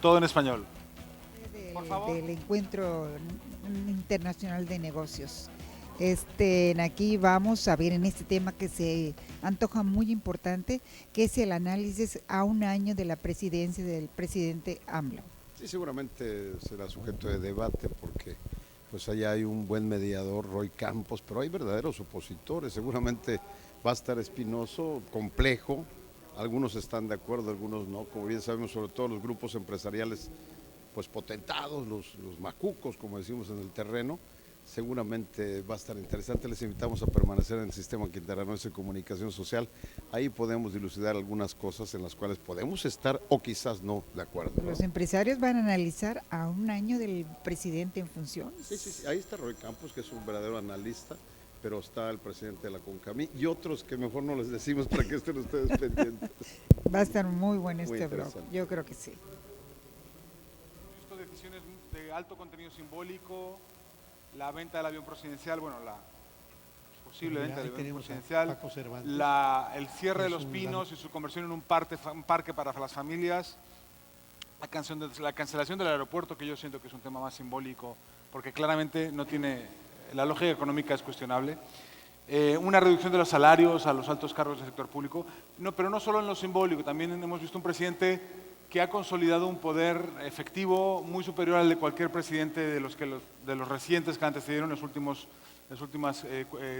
Todo en español. Por favor. Del Encuentro Internacional de Negocios. Aquí vamos a ver en este tema que se antoja muy importante, que es el análisis a un año de la presidencia del presidente AMLO. Sí, seguramente será sujeto de debate porque pues allá hay un buen mediador, Roy Campos, pero hay verdaderos opositores. Seguramente va a estar espinoso, complejo. Algunos están de acuerdo, algunos no. Como bien sabemos, sobre todo los grupos empresariales pues potentados, los macucos, como decimos en el terreno. Seguramente va a estar interesante. Les invitamos a permanecer en el Sistema Quintanarroense de Comunicación Social. Ahí podemos dilucidar algunas cosas en las cuales podemos estar o quizás no de acuerdo. Los empresarios van a analizar a un año del presidente en funciones. Sí. Ahí está Roy Campos, que es un verdadero analista, pero está el presidente de la CONCAMI y otros que mejor no les decimos para que estén ustedes pendientes. Va a estar muy bueno Muy este blog, yo creo que sí. Hemos visto decisiones de alto contenido simbólico, la venta del avión presidencial, bueno, la posible venta del avión presidencial, el cierre de Los Pinos y su conversión en un parque para las familias, la cancelación del aeropuerto, que yo siento que es un tema más simbólico, porque claramente no tiene, la lógica económica es cuestionable, una reducción de los salarios a los altos cargos del sector público, pero no solo en lo simbólico, también hemos visto un presidente que ha consolidado un poder efectivo muy superior al de cualquier presidente de los recientes que antecedieron en las últimas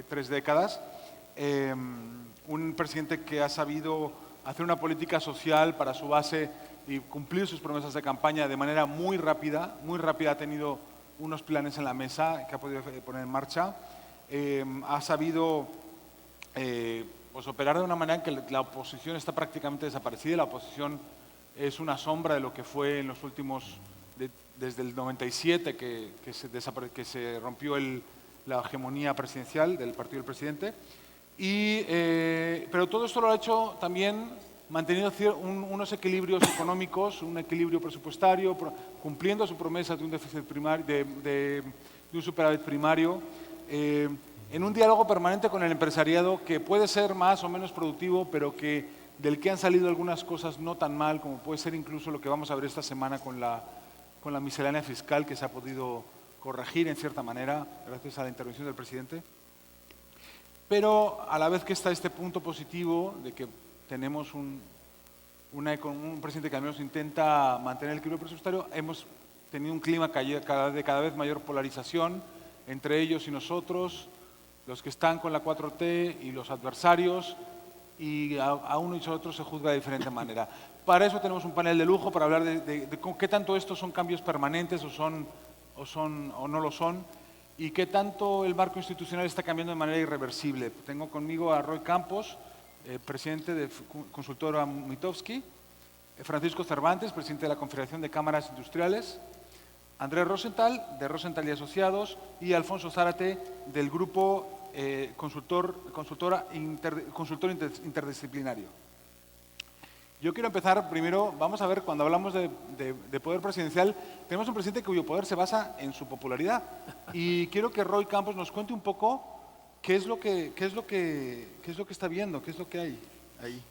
3 décadas. Un presidente que ha sabido hacer una política social para su base y cumplir sus promesas de campaña de manera muy rápida, ha tenido unos planes en la mesa que ha podido poner en marcha. Ha sabido pues operar de una manera en que la oposición está prácticamente desaparecida. La oposición es una sombra de lo que fue en los últimos, desde el 97 que se rompió la hegemonía presidencial del partido del presidente. Pero todo esto lo ha hecho también manteniendo unos equilibrios económicos, un equilibrio presupuestario, cumpliendo su promesa de un déficit primario, de un superávit primario, en un diálogo permanente con el empresariado que puede ser más o menos productivo, pero del que han salido algunas cosas no tan mal, como puede ser incluso lo que vamos a ver esta semana con la miscelánea fiscal, que se ha podido corregir en cierta manera gracias a la intervención del presidente. Pero a la vez que está este punto positivo de que tenemos un presidente que al menos intenta mantener el equilibrio presupuestario, hemos tenido un clima de cada vez mayor polarización entre ellos y nosotros, los que están con la 4T y los adversarios, y a uno y a otro se juzga de diferente manera. Para eso tenemos un panel de lujo para hablar de qué tanto estos son cambios permanentes o no lo son, y qué tanto el marco institucional está cambiando de manera irreversible. Tengo conmigo a Roy Campos, presidente de Consultora Mitofsky, Francisco Cervantes, presidente de la Confederación de Cámaras Industriales, Andrés Rosenthal, de Rosenthal y Asociados, y Alfonso Zárate, del grupo consultor interdisciplinario. Yo quiero empezar primero, vamos a ver, cuando hablamos de poder presidencial, tenemos un presidente cuyo poder se basa en su popularidad. Y quiero que Roy Campos nos cuente un poco qué es lo que está viendo, qué es lo que hay ahí.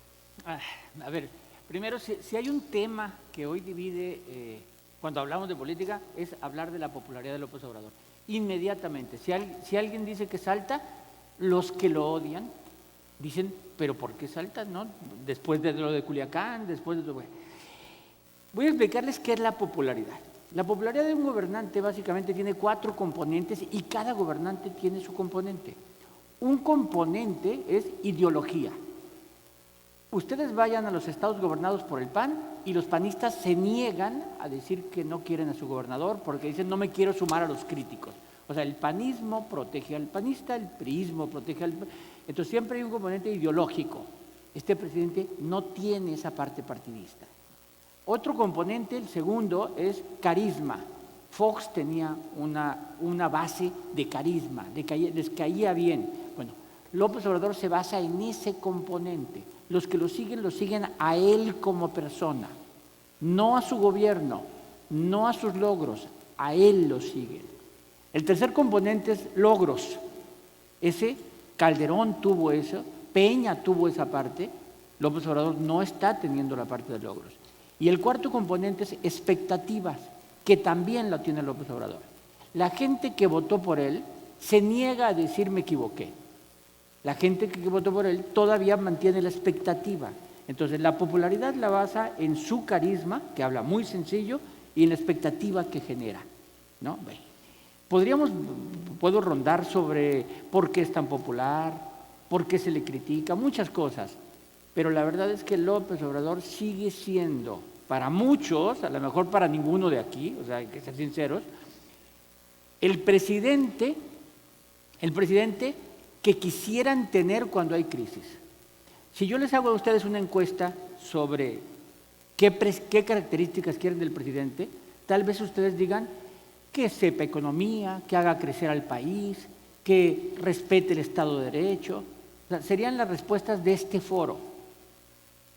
A ver, primero, si hay un tema que hoy divide, cuando hablamos de política, es hablar de la popularidad de López Obrador. Inmediatamente, si alguien dice que salta, los que lo odian dicen, pero ¿por qué salta? ¿No? Después de lo de Culiacán, después de lo... Voy a explicarles qué es la popularidad. La popularidad de un gobernante básicamente tiene 4 componentes y cada gobernante tiene su componente. Un componente es ideología. Ustedes vayan a los estados gobernados por el PAN y los panistas se niegan a decir que no quieren a su gobernador porque dicen no me quiero sumar a los críticos. O sea, el panismo protege al panista, el priismo protege al... Entonces siempre hay un componente ideológico. Este presidente no tiene esa parte partidista. Otro componente, el segundo, es carisma. Fox tenía una base de carisma, les caía bien. Bueno, López Obrador se basa en ese componente. Los que lo siguen a él como persona, no a su gobierno, no a sus logros, a él lo siguen. El tercer componente es logros. Calderón tuvo eso, Peña tuvo esa parte, López Obrador no está teniendo la parte de logros. Y el cuarto componente es expectativas, que también lo tiene López Obrador. La gente que votó por él se niega a decir me equivoqué. La gente que votó por él todavía mantiene la expectativa. Entonces, la popularidad la basa en su carisma, que habla muy sencillo, y en la expectativa que genera, ¿no? Puedo rondar sobre por qué es tan popular, por qué se le critica, muchas cosas, pero la verdad es que López Obrador sigue siendo, para muchos, a lo mejor para ninguno de aquí, o sea, hay que ser sinceros, el presidente que quisieran tener cuando hay crisis. Si yo les hago a ustedes una encuesta sobre qué características quieren del presidente, tal vez ustedes digan que sepa economía, que haga crecer al país, que respete el Estado de Derecho. O sea, serían las respuestas de este foro.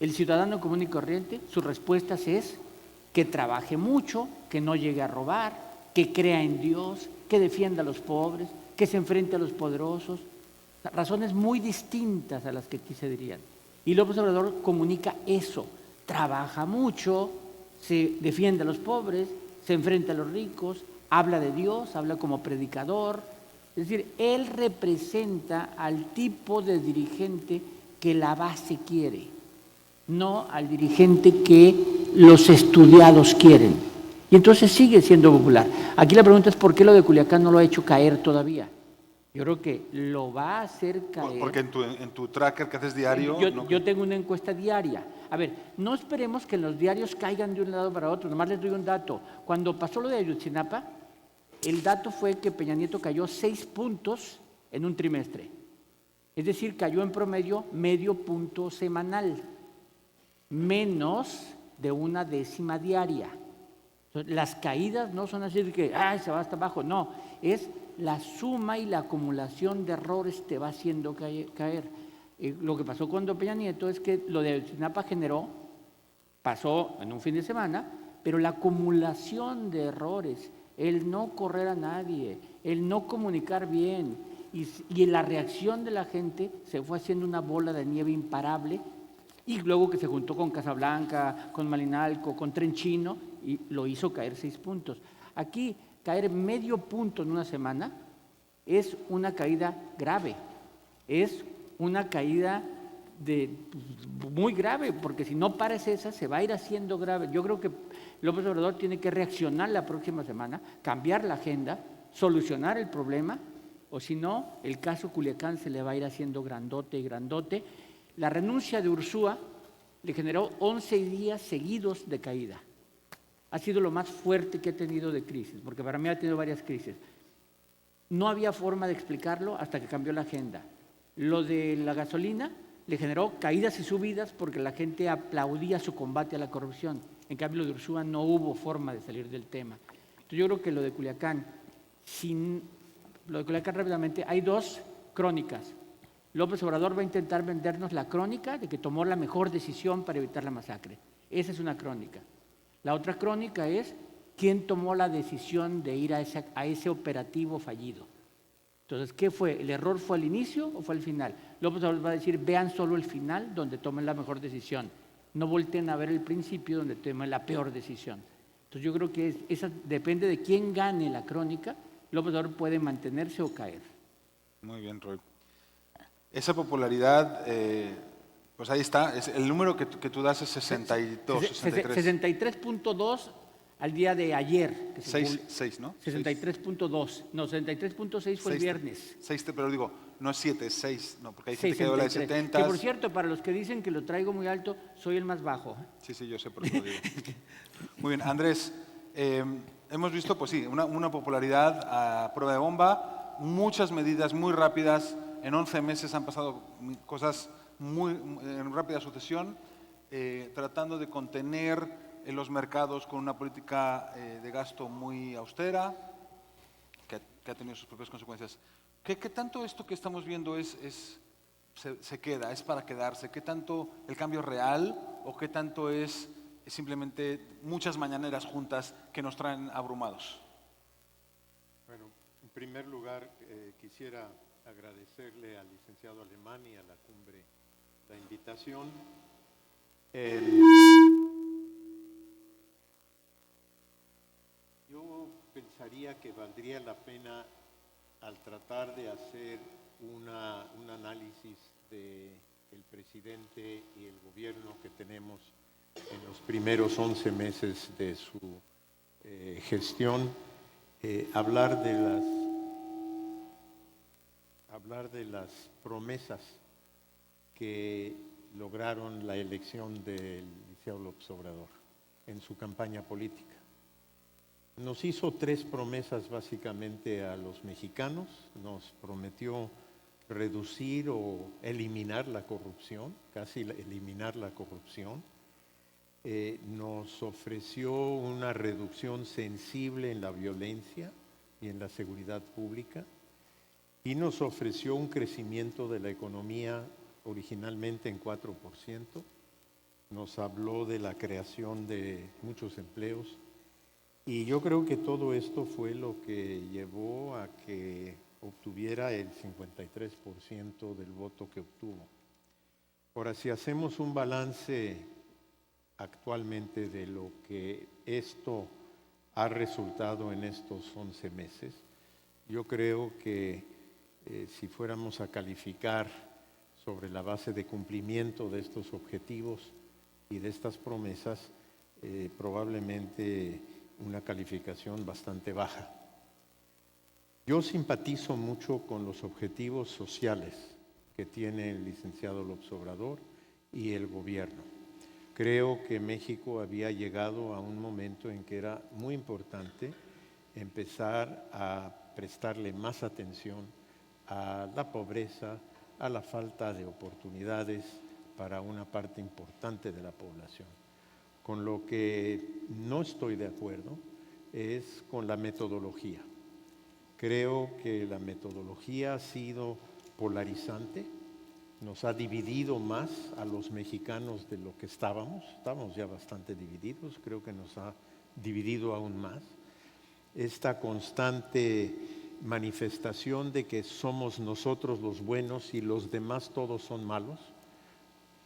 El ciudadano común y corriente, sus respuestas es que trabaje mucho, que no llegue a robar, que crea en Dios, que defienda a los pobres, que se enfrente a los poderosos. Razones muy distintas a las que aquí se dirían. Y López Obrador comunica eso, trabaja mucho, se defiende a los pobres, se enfrenta a los ricos, habla de Dios, habla como predicador. Es decir, él representa al tipo de dirigente que la base quiere, no al dirigente que los estudiados quieren. Y entonces sigue siendo popular. Aquí la pregunta es ¿por qué lo de Culiacán no lo ha hecho caer todavía? Yo creo que lo va a hacer caer. Porque en tu tracker que haces diario... Yo tengo una encuesta diaria. A ver, no esperemos que los diarios caigan de un lado para otro. Nomás les doy un dato. Cuando pasó lo de Ayotzinapa, el dato fue que Peña Nieto cayó 6 puntos en un trimestre. Es decir, cayó en promedio medio punto semanal, menos de una décima diaria. Entonces, las caídas no son así de que se va hasta abajo, no, es la suma y la acumulación de errores te va haciendo caer. Lo que pasó con Peña Nieto es que lo de Ayotzinapa pasó en un fin de semana, pero la acumulación de errores, el no correr a nadie, el no comunicar bien y la reacción de la gente se fue haciendo una bola de nieve imparable y luego que se juntó con Casablanca, con Malinalco, con Trenchino y lo hizo caer 6 puntos. Aquí caer medio punto en una semana es una caída grave, es una caída muy grave, porque si no pares esa, se va a ir haciendo grave. Yo creo que López Obrador tiene que reaccionar la próxima semana, cambiar la agenda, solucionar el problema, o si no, el caso Culiacán se le va a ir haciendo grandote y grandote. La renuncia de Ursúa le generó 11 días seguidos de caída. Ha sido lo más fuerte que he tenido de crisis, porque para mí ha tenido varias crisis. No había forma de explicarlo hasta que cambió la agenda. Lo de la gasolina le generó caídas y subidas porque la gente aplaudía su combate a la corrupción. En cambio, lo de Ursúa no hubo forma de salir del tema. Entonces, yo creo que lo de Culiacán rápidamente, hay 2 crónicas. López Obrador va a intentar vendernos la crónica de que tomó la mejor decisión para evitar la masacre. Esa es una crónica. La otra crónica es quién tomó la decisión de ir a ese operativo fallido. Entonces, ¿qué fue? ¿El error fue al inicio o fue al final? López Obrador va a decir, vean solo el final donde tomen la mejor decisión. No volteen a ver el principio donde tomen la peor decisión. Entonces, yo creo que esa depende de quién gane la crónica. López Obrador puede mantenerse o caer. Muy bien, Roy. Esa popularidad, pues ahí está. El número que tú das es 62, 63. 63.2 al día de ayer. 6, ¿no? 63.2. No, 63.6 fue el viernes. 6, pero digo, no es 7, es 6, no, porque hay gente que dio la de 70. Que por cierto, para los que dicen que lo traigo muy alto, soy el más bajo. Sí, yo sé, por eso lo digo. Muy bien, Andrés, hemos visto, pues sí, una popularidad a prueba de bomba, muchas medidas muy rápidas, en 11 meses han pasado cosas en rápida sucesión, tratando de contener en los mercados con una política de gasto muy austera, que ha tenido sus propias consecuencias. ¿Qué tanto esto que estamos viendo se queda, es para quedarse? ¿Qué tanto el cambio es real o qué tanto es simplemente muchas mañaneras juntas que nos traen abrumados? Bueno, en primer lugar quisiera agradecerle al licenciado Alemán y a la cumbre la invitación. pensaría que valdría la pena, al tratar de hacer un análisis del presidente y el gobierno que tenemos en los primeros 11 meses de su gestión, hablar de las promesas que lograron la elección del licenciado López Obrador en su campaña política. Nos hizo 3 promesas básicamente a los mexicanos. Nos prometió reducir o eliminar la corrupción, casi eliminar la corrupción. Nos ofreció una reducción sensible en la violencia y en la seguridad pública, y nos ofreció un crecimiento de la economía originalmente en 4%. Nos habló de la creación de muchos empleos, y yo creo que todo esto fue lo que llevó a que obtuviera el 53% del voto que obtuvo. Ahora, si hacemos un balance actualmente de lo que esto ha resultado en estos 11 meses, yo creo que si fuéramos a calificar sobre la base de cumplimiento de estos objetivos y de estas promesas, probablemente una calificación bastante baja. Yo simpatizo mucho con los objetivos sociales que tiene el licenciado López Obrador y el gobierno. Creo que México había llegado a un momento en que era muy importante empezar a prestarle más atención a la pobreza, a la falta de oportunidades para una parte importante de la población. Con lo que no estoy de acuerdo es con la metodología. Creo que la metodología ha sido polarizante, nos ha dividido más a los mexicanos de lo que estábamos ya bastante divididos, creo que nos ha dividido aún más. Esta constante manifestación de que somos nosotros los buenos y los demás todos son malos,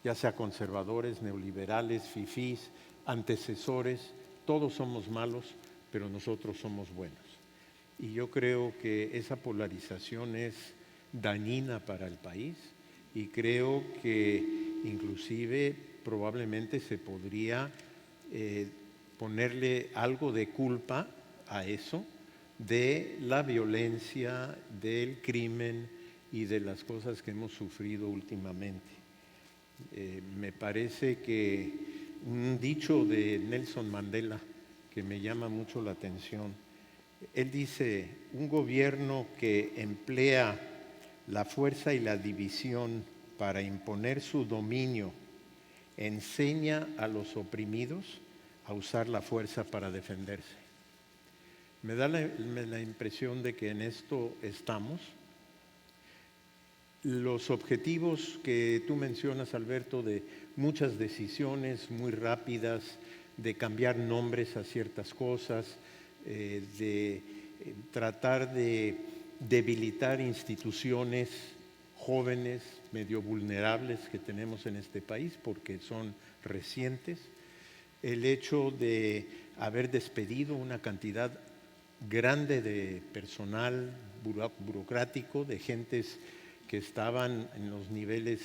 ya sea conservadores, neoliberales, fifís, antecesores, todos somos malos, pero nosotros somos buenos. Y yo creo que esa polarización es dañina para el país, y creo que inclusive probablemente se podría ponerle algo de culpa a eso, de la violencia, del crimen y de las cosas que hemos sufrido últimamente. Me parece que un dicho de Nelson Mandela que me llama mucho la atención, él dice: un gobierno que emplea la fuerza y la división para imponer su dominio enseña a los oprimidos a usar la fuerza para defenderse. Me da la impresión de que en esto estamos. Los objetivos que tú mencionas, Alberto, de muchas decisiones muy rápidas, de cambiar nombres a ciertas cosas, de tratar de debilitar instituciones jóvenes, medio vulnerables que tenemos en este país porque son recientes, el hecho de haber despedido una cantidad grande de personal burocrático, de gentes que estaban en los niveles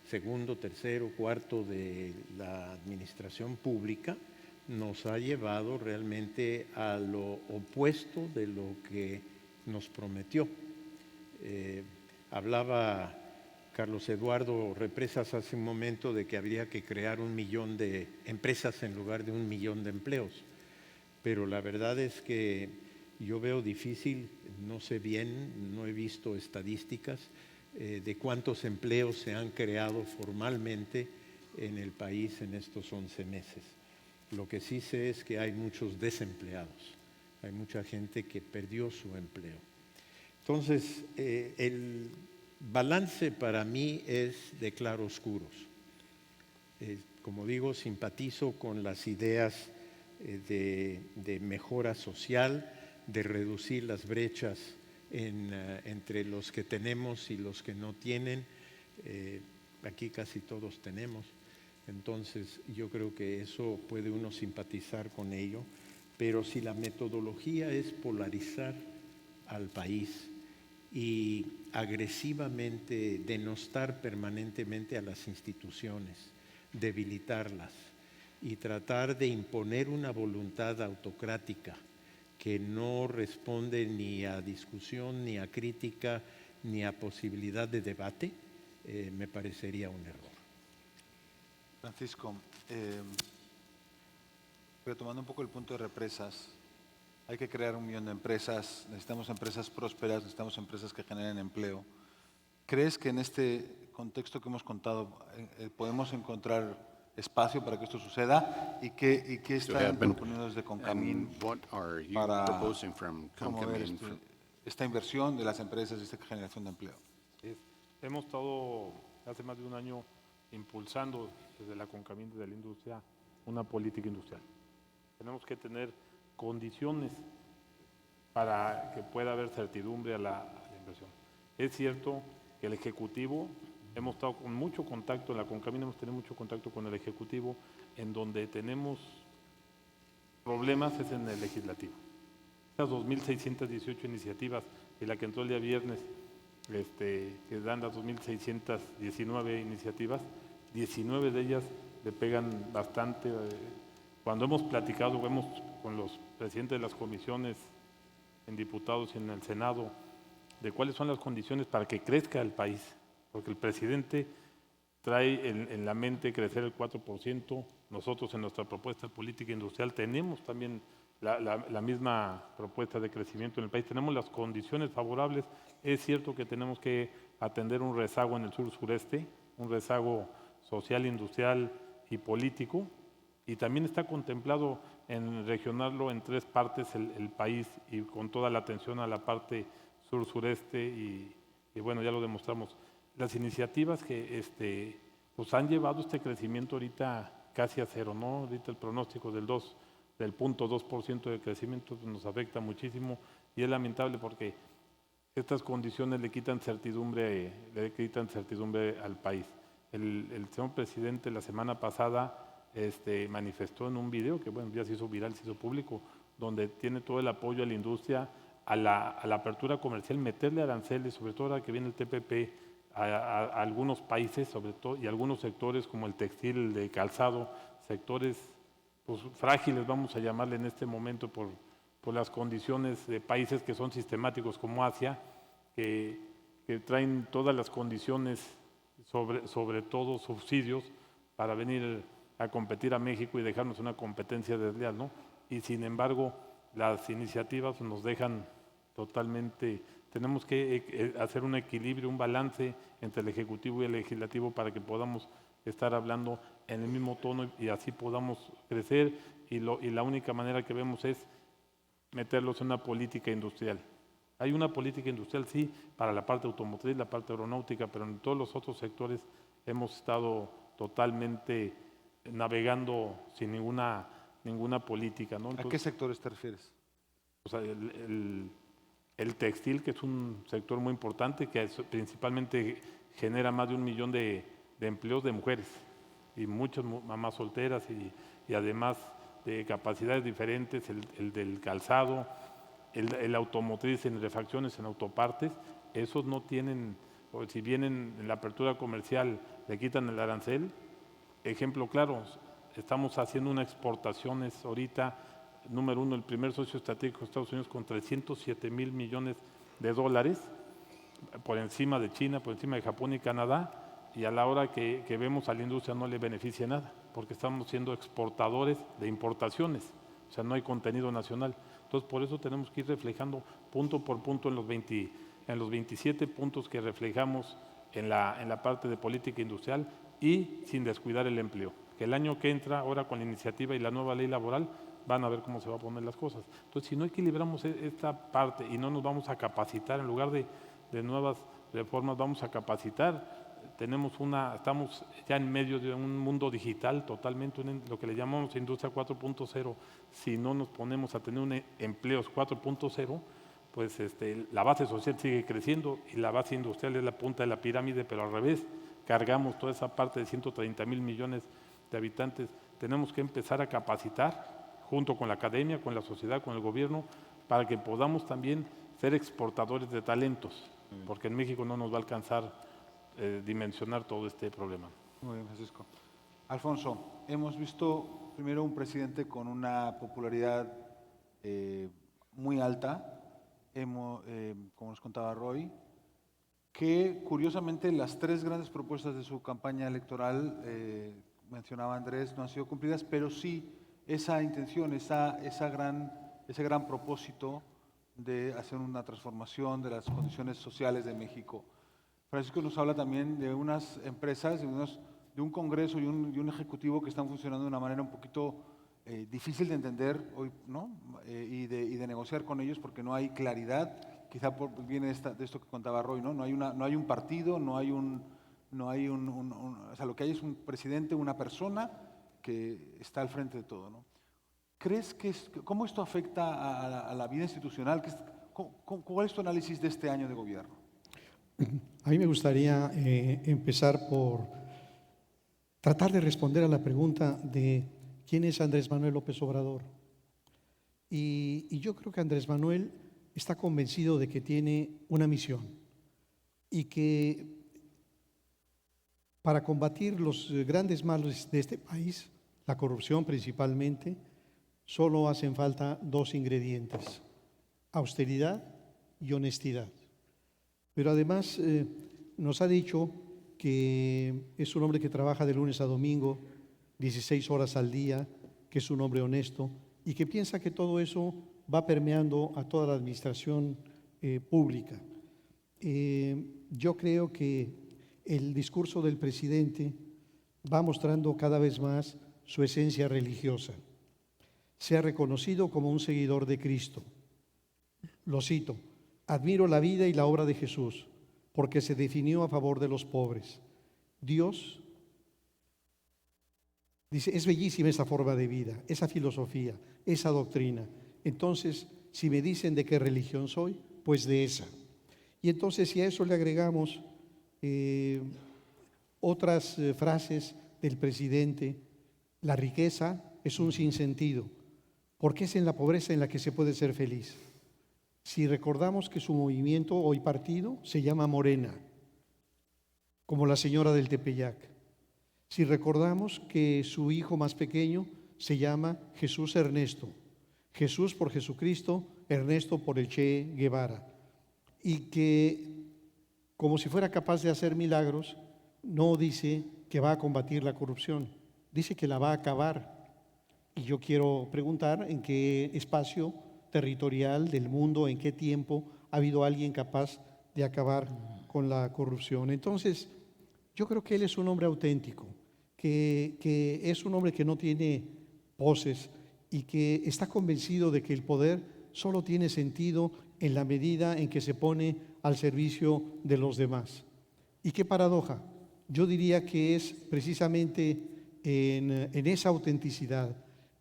segundo, tercero, cuarto de la administración pública, nos ha llevado realmente a lo opuesto de lo que nos prometió. Hablaba Carlos Eduardo Represas hace un momento de que habría que crear 1 millón de empresas en lugar de 1 millón de empleos, pero la verdad es que yo veo difícil, no sé bien, no he visto estadísticas de cuántos empleos se han creado formalmente en el país en estos 11 meses. Lo que sí sé es que hay muchos desempleados, hay mucha gente que perdió su empleo. Entonces, el balance para mí es de claroscuros. Como digo, simpatizo con las ideas de mejora social, de reducir las brechas entre los que tenemos y los que no tienen. Aquí casi todos tenemos. Entonces, yo creo que eso puede uno simpatizar con ello, pero si la metodología es polarizar al país y agresivamente denostar permanentemente a las instituciones, debilitarlas y tratar de imponer una voluntad autocrática que no responde ni a discusión, ni a crítica, ni a posibilidad de debate, me parecería un error. Francisco, retomando un poco el punto de represas, hay que crear 1 millón de empresas, necesitamos empresas prósperas, necesitamos empresas que generen empleo. ¿Crees que en este contexto que hemos contado podemos encontrar espacio para que esto suceda? ¿Y qué están proponiendo desde Concamín para promover esta inversión de las empresas y esta generación de empleo? Hemos estado hace más de un año impulsando desde la Concamín, desde la industria, una política industrial. Tenemos que tener condiciones para que pueda haber certidumbre a la inversión. Es cierto que el Ejecutivo, hemos estado con mucho contacto, en la Concamín hemos tenido mucho contacto con el Ejecutivo, en donde tenemos problemas es en el Legislativo. Estas 2.618 iniciativas y la que entró el día viernes, que dan las 2.619 iniciativas, 19 de ellas le pegan bastante. Cuando hemos platicado, con los presidentes de las comisiones en diputados y en el Senado, de cuáles son las condiciones para que crezca el país, porque el presidente trae en la mente crecer el 4%, nosotros en nuestra propuesta política industrial tenemos también la misma propuesta de crecimiento en el país, tenemos las condiciones favorables. Es cierto que tenemos que atender un rezago en el sur-sureste, un rezago social, industrial y político, y también está contemplado en regionarlo en 3 partes el país y con toda la atención a la parte sur-sureste y bueno, ya lo demostramos. Las iniciativas que pues han llevado este crecimiento ahorita casi a cero, ¿no? Ahorita el pronóstico del 0.2% de crecimiento nos afecta muchísimo y es lamentable porque estas condiciones le quitan certidumbre al país. El señor presidente la semana pasada manifestó en un video que bueno, ya se hizo viral, se hizo público, donde tiene todo el apoyo a la industria, a la apertura comercial, meterle aranceles, sobre todo ahora que viene el TPP, a algunos países sobre todo y algunos sectores como el textil, el de calzado, sectores pues, frágiles vamos a llamarle en este momento por las condiciones de países que son sistemáticos como Asia, que traen todas las condiciones, sobre todo subsidios, para venir a competir a México y dejarnos una competencia desleal, ¿no? Y sin embargo, las iniciativas nos dejan totalmente, tenemos que hacer un equilibrio, un balance entre el Ejecutivo y el Legislativo para que podamos estar hablando en el mismo tono y así podamos crecer y la única manera que vemos es meterlos en una política industrial. Hay una política industrial, sí, para la parte automotriz, la parte aeronáutica, pero en todos los otros sectores hemos estado totalmente navegando sin ninguna política, ¿no? Entonces, ¿a qué sectores te refieres? O sea, el textil, que es un sector muy importante, que principalmente genera más de 1 millón de empleos de mujeres y muchas mamás solteras y además de capacidades diferentes, el del calzado, el automotriz en refacciones, en autopartes, esos no tienen, o si vienen en la apertura comercial, le quitan el arancel. Ejemplo claro, estamos haciendo unas exportaciones ahorita, número 1, el primer socio estratégico de Estados Unidos con 307,000 millones de dólares, por encima de China, por encima de Japón y Canadá, y a la hora que vemos a la industria no le beneficia nada, porque estamos siendo exportadores de importaciones, o sea, no hay contenido nacional. Entonces, por eso tenemos que ir reflejando punto por punto en los 27 puntos que reflejamos en la parte de política industrial y sin descuidar el empleo. Que el año que entra, ahora con la iniciativa y la nueva ley laboral, van a ver cómo se van a poner las cosas. Entonces, si no equilibramos esta parte y no nos vamos a capacitar, en lugar de nuevas reformas, vamos a capacitar. Estamos ya en medio de un mundo digital totalmente, lo que le llamamos industria 4.0. Si no nos ponemos a tener empleos 4.0, pues la base social sigue creciendo y la base industrial es la punta de la pirámide, pero al revés, cargamos toda esa parte de 130,000 millones de habitantes. Tenemos que empezar a capacitar junto con la academia, con la sociedad, con el gobierno, para que podamos también ser exportadores de talentos, porque en México no nos va a alcanzar dimensionar todo este problema. Muy bien, Francisco. Alfonso, hemos visto primero un presidente con una popularidad muy alta, como nos contaba Roy, que curiosamente las tres grandes propuestas de su campaña electoral, mencionaba Andrés, no han sido cumplidas, pero sí esa intención, ese gran propósito de hacer una transformación de las condiciones sociales de México. Francisco nos habla también de unas empresas, de un Congreso y un Ejecutivo que están funcionando de una manera un poquito difícil de entender hoy, ¿no? Y de negociar con ellos porque no hay claridad. Quizá viene de esto que contaba Roy, ¿no? No hay un partido, o sea, lo que hay es un presidente, una persona que está al frente de todo, ¿no? ¿Crees cómo esto afecta a la vida institucional? ¿Cuál es tu análisis de este año de gobierno? A mí me gustaría empezar por tratar de responder a la pregunta de quién es Andrés Manuel López Obrador. Y yo creo que Andrés Manuel está convencido de que tiene una misión y que para combatir los grandes males de este país, la corrupción principalmente, solo hacen falta dos ingredientes: austeridad y honestidad. Pero además nos ha dicho que es un hombre que trabaja de lunes a domingo, 16 horas al día, que es un hombre honesto y que piensa que todo eso va permeando a toda la administración pública. Yo creo que el discurso del presidente va mostrando cada vez más su esencia religiosa. Se ha reconocido como un seguidor de Cristo. Lo cito: admiro la vida y la obra de Jesús, porque se definió a favor de los pobres. Dios, dice, es bellísima esa forma de vida, esa filosofía, esa doctrina. Entonces, si me dicen de qué religión soy, pues de esa. Y entonces, si a eso le agregamos otras frases del presidente, la riqueza es un sinsentido, porque es en la pobreza en la que se puede ser feliz. Si recordamos que su movimiento, hoy partido, se llama Morena, como la señora del Tepeyac. Si recordamos que su hijo más pequeño se llama Jesús Ernesto, Jesús por Jesucristo, Ernesto por el Che Guevara, y que, como si fuera capaz de hacer milagros, no dice que va a combatir la corrupción, dice que la va a acabar. Y yo quiero preguntar en qué espacio territorial del mundo, en qué tiempo ha habido alguien capaz de acabar con la corrupción. Entonces, yo creo que él es un hombre auténtico, que es un hombre que no tiene poses y que está convencido de que el poder solo tiene sentido en la medida en que se pone al servicio de los demás. Y qué paradoja, yo diría que es precisamente en esa autenticidad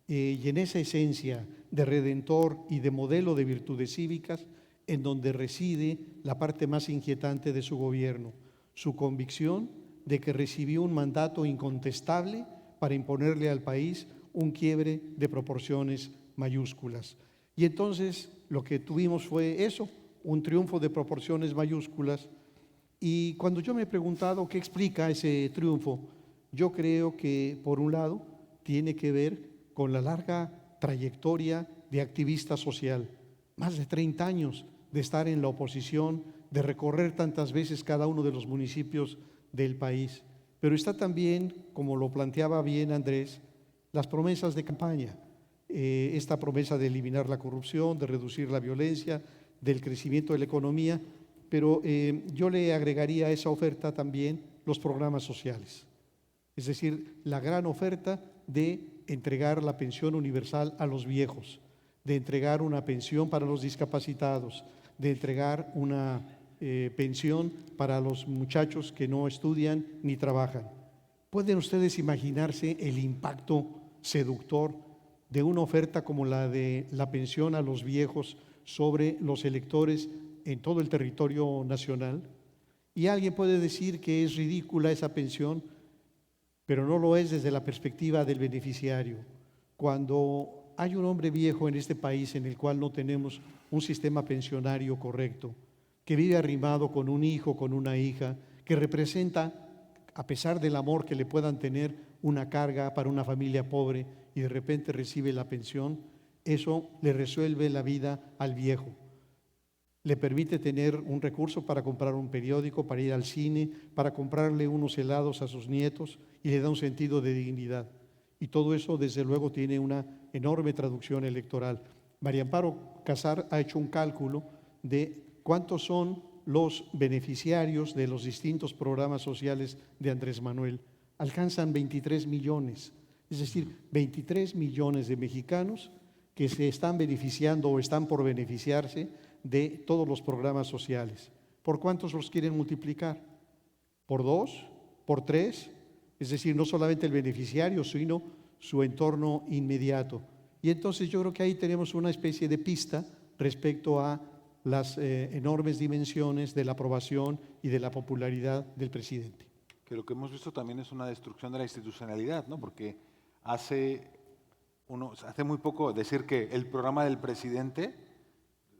y en esa esencia de redentor y de modelo de virtudes cívicas en donde reside la parte más inquietante de su gobierno, su convicción de que recibió un mandato incontestable para imponerle al país un quiebre de proporciones mayúsculas. Y entonces lo que tuvimos fue eso, un triunfo de proporciones mayúsculas. Y cuando yo me he preguntado qué explica ese triunfo, yo creo que, por un lado, tiene que ver con la larga trayectoria de activista social, más de 30 años de estar en la oposición, de recorrer tantas veces cada uno de los municipios del país. Pero está también, como lo planteaba bien Andrés, las promesas de campaña, esta promesa de eliminar la corrupción, de reducir la violencia, del crecimiento de la economía, pero yo le agregaría a esa oferta también los programas sociales, es decir, la gran oferta de entregar la pensión universal a los viejos, de entregar una pensión para los discapacitados, de entregar una pensión para los muchachos que no estudian ni trabajan. ¿Pueden ustedes imaginarse el impacto seductor de una oferta como la de la pensión a los viejos sobre los electores en todo el territorio nacional? Y alguien puede decir que es ridícula esa pensión, pero no lo es desde la perspectiva del beneficiario. Cuando hay un hombre viejo en este país en el cual no tenemos un sistema pensionario correcto, que vive arrimado con un hijo, con una hija, que representa, a pesar del amor que le puedan tener, una carga para una familia pobre y de repente recibe la pensión, eso le resuelve la vida al viejo. Le permite tener un recurso para comprar un periódico, para ir al cine, para comprarle unos helados a sus nietos y le da un sentido de dignidad. Y todo eso, desde luego, tiene una enorme traducción electoral. María Amparo Casar ha hecho un cálculo de cuántos son los beneficiarios de los distintos programas sociales de Andrés Manuel. Alcanzan 23 millones, es decir, 23 millones de mexicanos que se están beneficiando o están por beneficiarse de todos los programas sociales. ¿Por cuántos los quieren multiplicar? ¿Por 2? ¿Por 3? Es decir, no solamente el beneficiario, sino su entorno inmediato. Y entonces yo creo que ahí tenemos una especie de pista respecto a las enormes dimensiones de la aprobación y de la popularidad del presidente. Que lo que hemos visto también es una destrucción de la institucionalidad, ¿no? Porque hace muy poco decir que el programa del presidente,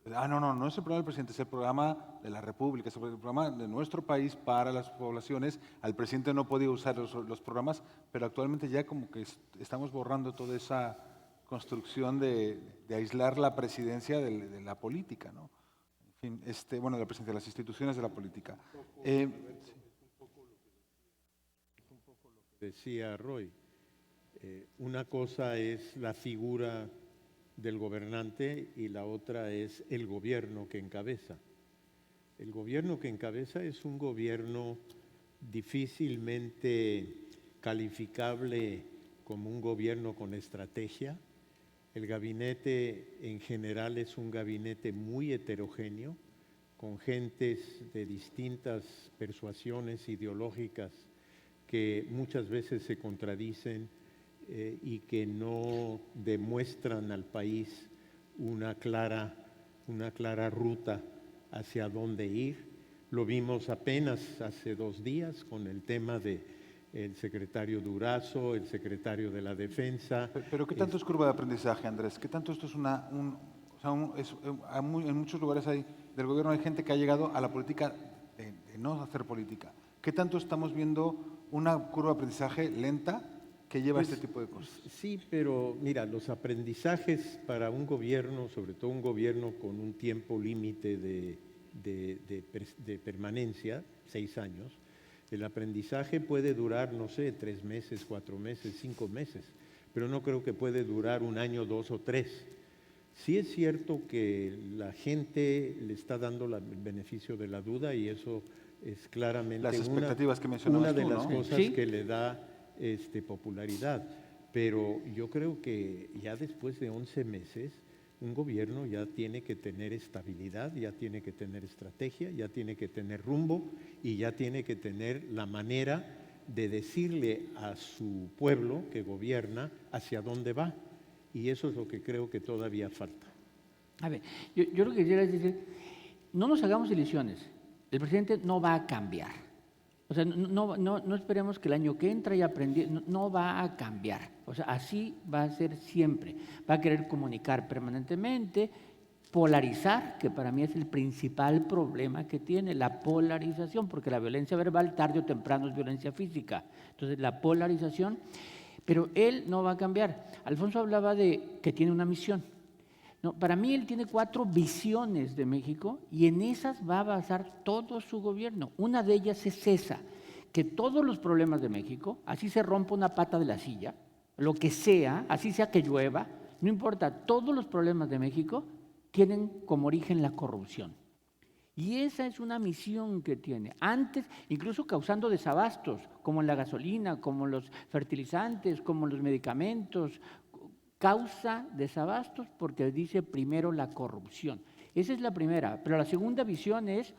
no es el programa del presidente, es el programa de la República, es el programa de nuestro país para las poblaciones. Al presidente no podía usar los programas, pero actualmente ya como que estamos borrando toda esa construcción de aislar la presidencia de la política, ¿no? En fin, bueno, la presidencia de las instituciones de la política. Decía Roy, una cosa es la figura del gobernante y la otra es el gobierno que encabeza. El gobierno que encabeza es un gobierno difícilmente calificable como un gobierno con estrategia. El gabinete en general es un gabinete muy heterogéneo, con gentes de distintas persuasiones ideológicas que muchas veces se contradicen y que no demuestran al país una clara ruta hacia dónde ir. Lo vimos apenas hace 2 días con el tema del secretario Durazo, el secretario de la Defensa. Pero ¿qué tanto es curva de aprendizaje, Andrés? ¿Qué tanto esto es en muchos lugares del gobierno hay gente que ha llegado a la política de no hacer política? ¿Qué tanto estamos viendo una curva de aprendizaje lenta que lleva a este tipo de cosas? Sí, pero mira, los aprendizajes para un gobierno, sobre todo un gobierno con un tiempo límite de permanencia, 6 años, el aprendizaje puede durar, no sé, 3 meses, 4 meses, 5 meses, pero no creo que puede durar 1 año, 2 o 3. Sí es cierto que la gente le está dando el beneficio de la duda y eso es claramente las expectativas que mencionabas una de tú, las ¿no? cosas Sí. que le da popularidad. Pero yo creo que ya después de 11 meses, un gobierno ya tiene que tener estabilidad, ya tiene que tener estrategia, ya tiene que tener rumbo y ya tiene que tener la manera de decirle a su pueblo que gobierna hacia dónde va. Y eso es lo que creo que todavía falta. A ver, yo lo que quisiera decir, no nos hagamos ilusiones. El presidente no va a cambiar. O sea, no esperemos que el año que entra y aprendí, no va a cambiar. O sea, así va a ser siempre. Va a querer comunicar permanentemente, polarizar, que para mí es el principal problema que tiene, la polarización, porque la violencia verbal tarde o temprano es violencia física. Entonces, la polarización, pero él no va a cambiar. Alfonso hablaba de que tiene una misión. No, para mí él tiene 4 visiones de México y en esas va a basar todo su gobierno. Una de ellas es esa, que todos los problemas de México, así se rompa una pata de la silla, lo que sea, así sea que llueva, no importa, todos los problemas de México tienen como origen la corrupción. Y esa es una misión que tiene. Antes, incluso causando desabastos, como en la gasolina, como los fertilizantes, como los medicamentos, causa desabastos porque dice primero la corrupción. Esa es la primera. Pero la segunda visión es,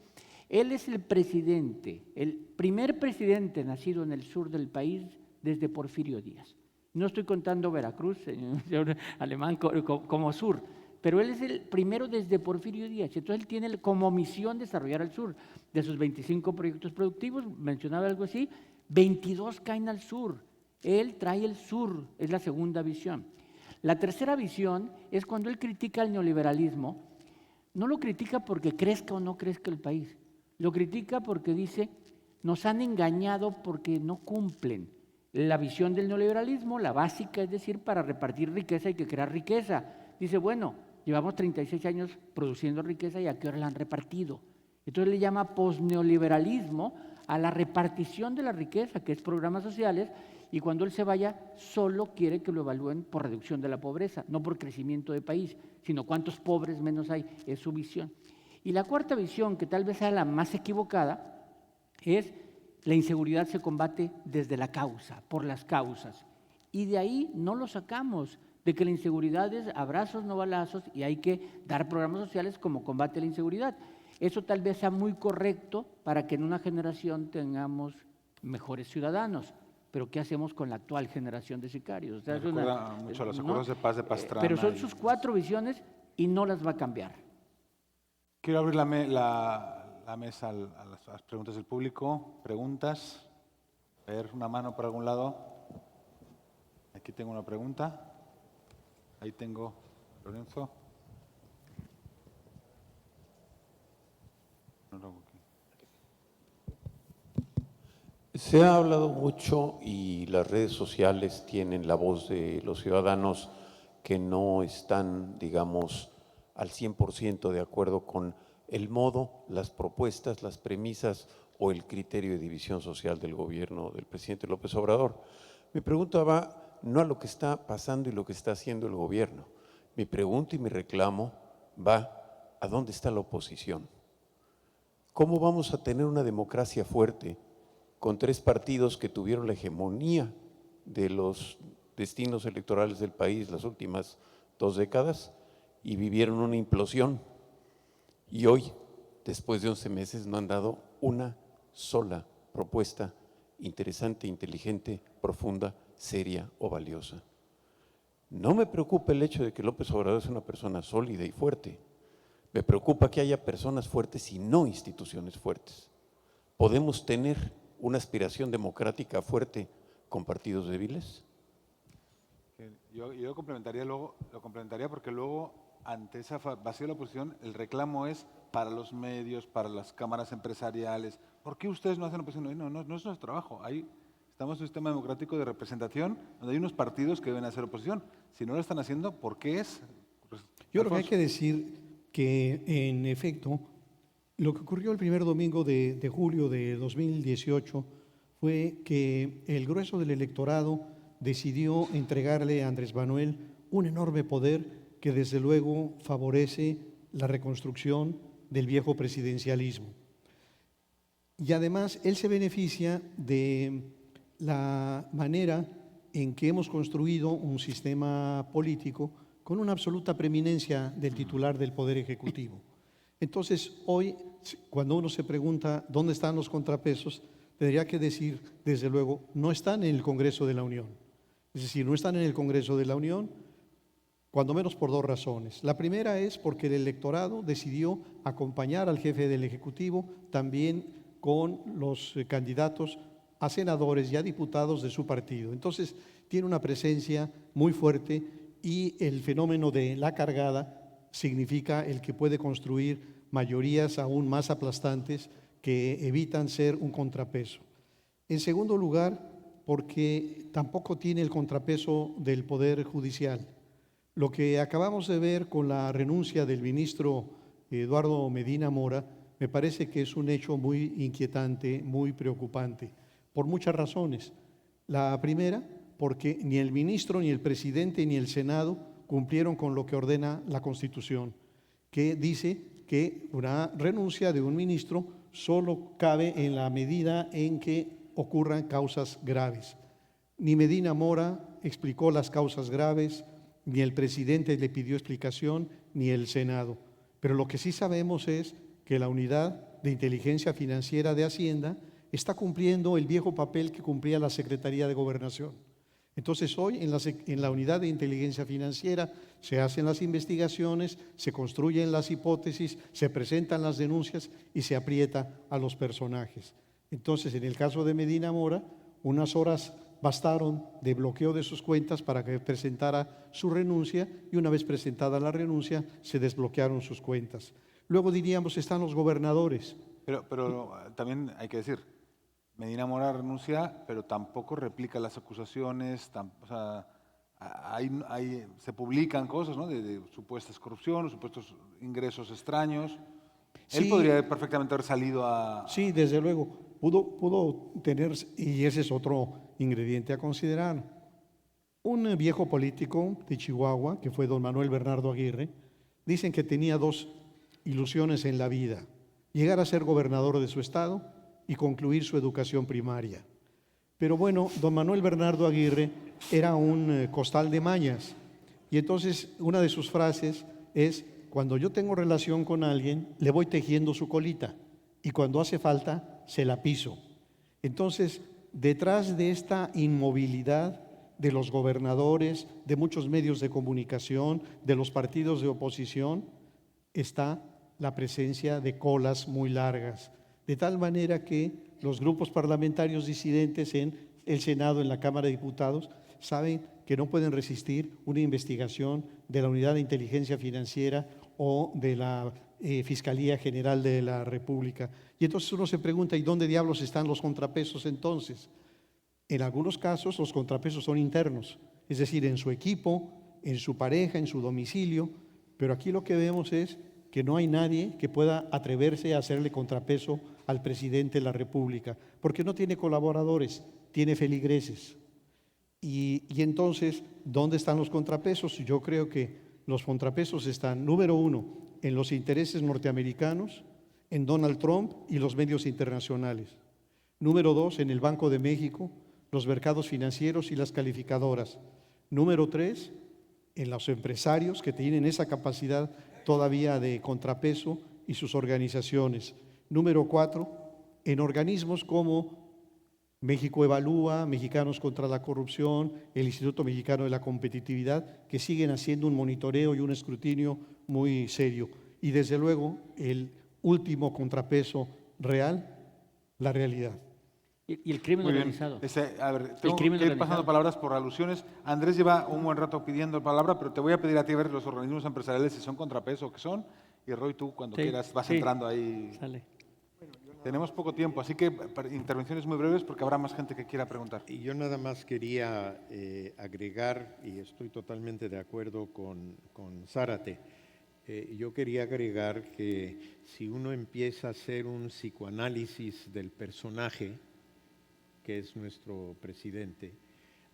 él es el presidente, el primer presidente nacido en el sur del país desde Porfirio Díaz. No estoy contando Veracruz, señor Alemán, como sur, pero él es el primero desde Porfirio Díaz. Entonces él tiene como misión desarrollar el sur. De sus 25 proyectos productivos, mencionaba algo así, 22 caen al sur. Él trae el sur, es la segunda visión. La tercera visión es cuando él critica el neoliberalismo, no lo critica porque crezca o no crezca el país, lo critica porque dice, nos han engañado porque no cumplen la visión del neoliberalismo, la básica, es decir, para repartir riqueza hay que crear riqueza. Dice, bueno, llevamos 36 años produciendo riqueza y ¿a qué hora la han repartido? Entonces le llama posneoliberalismo a la repartición de la riqueza, que es programas sociales, y cuando él se vaya, solo quiere que lo evalúen por reducción de la pobreza, no por crecimiento de país, sino cuántos pobres menos hay, es su visión. Y la cuarta visión, que tal vez sea la más equivocada, es la inseguridad se combate desde la causa, por las causas. Y de ahí no lo sacamos, de que la inseguridad es abrazos, no balazos, y hay que dar programas sociales como combate a la inseguridad. Eso tal vez sea muy correcto para que en una generación tengamos mejores ciudadanos. Pero ¿qué hacemos con la actual generación de sicarios? O sea, Me recuerda mucho a los ¿no? acuerdos de paz de Pastrana. Pero son sus 4 visiones y no las va a cambiar. Quiero abrir la mesa a las preguntas del público. ¿Preguntas? A ver, una mano por algún lado. Aquí tengo una pregunta. Ahí tengo, Lorenzo. No lo hago aquí. Se ha hablado mucho y las redes sociales tienen la voz de los ciudadanos que no están, digamos, al 100% de acuerdo con el modo, las propuestas, las premisas o el criterio de división social del gobierno del presidente López Obrador. Mi pregunta va no a lo que está pasando y lo que está haciendo el gobierno. Mi pregunta y mi reclamo va a dónde está la oposición. ¿Cómo vamos a tener una democracia fuerte con 3 partidos que tuvieron la hegemonía de los destinos electorales del país las últimas 2 décadas y vivieron una implosión? Y hoy, después de 11 meses, no han dado una sola propuesta interesante, inteligente, profunda, seria o valiosa. No me preocupa el hecho de que López Obrador es una persona sólida y fuerte. Me preocupa que haya personas fuertes y no instituciones fuertes. ¿Podemos tener una aspiración democrática fuerte con partidos débiles? Yo lo complementaría porque luego, ante esa vacío de la oposición, el reclamo es para los medios, para las cámaras empresariales. ¿Por qué ustedes no hacen oposición? No es nuestro trabajo. Ahí estamos en un sistema democrático de representación donde hay unos partidos que deben hacer oposición. Si no lo están haciendo, ¿por qué es? Yo creo que hay que decir que, en efecto, lo que ocurrió el primer domingo de julio de 2018 fue que el grueso del electorado decidió entregarle a Andrés Manuel un enorme poder que desde luego favorece la reconstrucción del viejo presidencialismo. Y además él se beneficia de la manera en que hemos construido un sistema político con una absoluta preeminencia del titular del Poder Ejecutivo. Entonces, hoy, cuando uno se pregunta dónde están los contrapesos, tendría que decir, desde luego, no están en el Congreso de la Unión. Es decir, no están en el Congreso de la Unión, cuando menos por 2 razones. La primera es porque el electorado decidió acompañar al jefe del Ejecutivo también con los candidatos a senadores y a diputados de su partido. Entonces, tiene una presencia muy fuerte y el fenómeno de la cargada significa el que puede construir mayorías aún más aplastantes que evitan ser un contrapeso. En segundo lugar, porque tampoco tiene el contrapeso del Poder Judicial. Lo que acabamos de ver con la renuncia del ministro Eduardo Medina Mora me parece que es un hecho muy inquietante, muy preocupante, por muchas razones. La primera, porque ni el ministro, ni el presidente, ni el Senado cumplieron con lo que ordena la Constitución, que dice que una renuncia de un ministro solo cabe en la medida en que ocurran causas graves. Ni Medina Mora explicó las causas graves, ni el presidente le pidió explicación, ni el Senado. Pero lo que sí sabemos es que la Unidad de Inteligencia Financiera de Hacienda está cumpliendo el viejo papel que cumplía la Secretaría de Gobernación. Entonces hoy en la Unidad de Inteligencia Financiera se hacen las investigaciones, se construyen las hipótesis, se presentan las denuncias y se aprieta a los personajes. Entonces, en el caso de Medina Mora, unas horas bastaron de bloqueo de sus cuentas para que presentara su renuncia y una vez presentada la renuncia se desbloquearon sus cuentas. Luego diríamos están los gobernadores. Pero también hay que decir, Medina Mora renuncia, pero tampoco replica las acusaciones, o sea, se publican cosas, ¿no? de supuestas corrupciones, supuestos ingresos extraños. Él Sí. podría perfectamente haber salido a... Sí, desde luego, pudo tener, y ese es otro ingrediente a considerar. Un viejo político de Chihuahua, que fue don Manuel Bernardo Aguirre, dicen que tenía dos ilusiones en la vida: llegar a ser gobernador de su estado y concluir su educación primaria. Pero bueno, don Manuel Bernardo Aguirre era un costal de mañas, y entonces una de sus frases es: cuando yo tengo relación con alguien, le voy tejiendo su colita, y cuando hace falta, se la piso. Entonces, detrás de esta inmovilidad de los gobernadores, de muchos medios de comunicación, de los partidos de oposición, está la presencia de colas muy largas, de tal manera que los grupos parlamentarios disidentes en el Senado, en la Cámara de Diputados, saben que no pueden resistir una investigación de la Unidad de Inteligencia Financiera o de la Fiscalía General de la República. Y entonces uno se pregunta, ¿y dónde diablos están los contrapesos entonces? En algunos casos los contrapesos son internos, es decir, en su equipo, en su pareja, en su domicilio, pero aquí lo que vemos es que no hay nadie que pueda atreverse a hacerle contrapeso al presidente de la República, porque no tiene colaboradores, tiene feligreses. Y entonces, ¿dónde están los contrapesos? Yo creo que los contrapesos están, número uno, en los intereses norteamericanos, en Donald Trump y los medios internacionales. Número dos, en el Banco de México, los mercados financieros y las calificadoras. Número tres, en los empresarios que tienen esa capacidad todavía de contrapeso y sus organizaciones. Número cuatro, en organismos como México Evalúa, Mexicanos contra la Corrupción, el Instituto Mexicano de la Competitividad, que siguen haciendo un monitoreo y un escrutinio muy serio. Y desde luego, el último contrapeso real, la realidad. Y el crimen Muy bien. organizado. A ver, tengo crimen que ir organizado. pasando palabras por alusiones. Andrés lleva un buen rato pidiendo palabra, pero te voy a pedir a ti ver los organismos empresariales si son contrapeso o qué son. Y Roy, tú cuando Sí, quieras vas sí. entrando ahí. Sale. Tenemos poco tiempo, así que intervenciones muy breves porque habrá más gente que quiera preguntar. Y yo nada más quería agregar, y estoy totalmente de acuerdo con Zárate, yo quería agregar que si uno empieza a hacer un psicoanálisis del personaje, que es nuestro presidente,